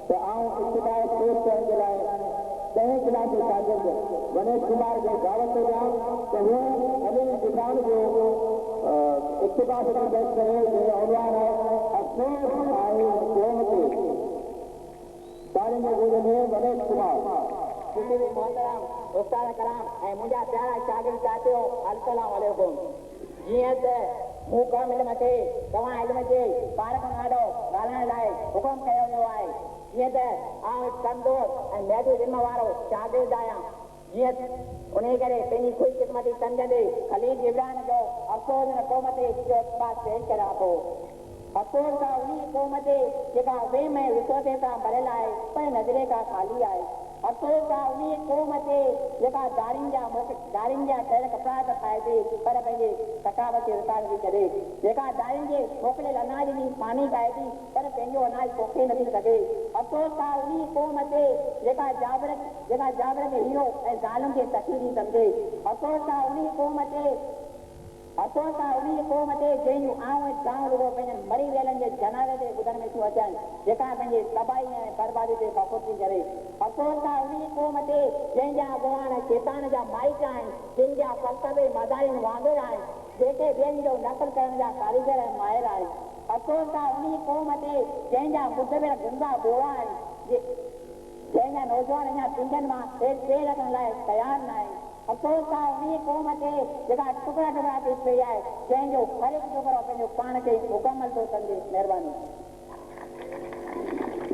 तो आऊं इब्तिदाई पेश करण जे लाइ 10 क्लास जे शागिर्द गणेश कुमार खे दावत थो ॾियां त हू अली किसान जो इक़्तिबास सां पेश करे जंहिंजो उनवान आहे अफ़सोस आहे क़ौम ते। तारीख़ गुज़र में गणेश कुमार किसी भी मोहतरम उस्ताद कराम ऐं मुंहिंजा प्यारा शागिर्द साथियो अस्सलाम वालेकुम। जीअं त मूं कम इल्म खे तव्हां इल्म जे पाण खां ॾाढो ॻाल्हाइण लाइ हुकुम कयो वियो आहे, जीअं त आउं हिकु कमज़ोर ऐं महदूद इल्म वारो शागिर्द आहियां। जीअं उन करे पंहिंजी ख़ुशकिस्मती सम्झंदे ख़लील इब्राहिम जो अफ़सोस हिन क़ौम ते जो इक़्तिबास पेश करां थो। अफ़सोस आहे उन क़ौम ते जेका वेम ऐं विसोसे सां भरियल आहे पर नज़रे खां ख़ाली आहे। अफ़सोस आहे उन क़ौम ते जेका दारियुनि जा तहर कपिड़ा त पाए थी पर पंहिंजे सखावत खे विसारे थी छॾे, जेका दारियुनि जे मोकिलियल अनाज जी पानी पाए थी पर पंहिंजो अनाज पोखे नथी सघे। अफ़सोस आहे उन क़ौम ते जेका जाबर खे हीरो ऐं ज़ालिम खे तकी थी सम्झे। अफ़सोस आहे उन क़ौम ते जंहिंजूं आऊं गांव रुगो पंहिंजनि मरी वियलनि जे जनाज़े ते ॿुधण में थियूं अचनि, जेका पंहिंजे तबाही ऐं बर्बादी ते फ़ख़ुर थी करे। अफ़सोस आहे उन क़ौम ते जंहिंजा गुआण शैतान जा माइट आहिनि, जिन जा फ़लसफ़े मदारिन वांगुरु आहिनि, जेके ॿियनि जो नक़ल करण जा कारीगर ऐं माहिर आहिनि। अफ़सोस आहे उन क़ौम ते जंहिंजा मुदबिर गुंगा बोड़ा आहिनि, जंहिंजा नौजवान अञा पिंजनि मां पेर रखण लाइ तयारु न आहिनि। अफ़सोस आहे उन क़ौम ते जेका टुकड़ा थी पई आहे, जंहिंजो हर हिकु छोकिरो पंहिंजो पाण खे मुकमल थो सम्झे। महिरबानी।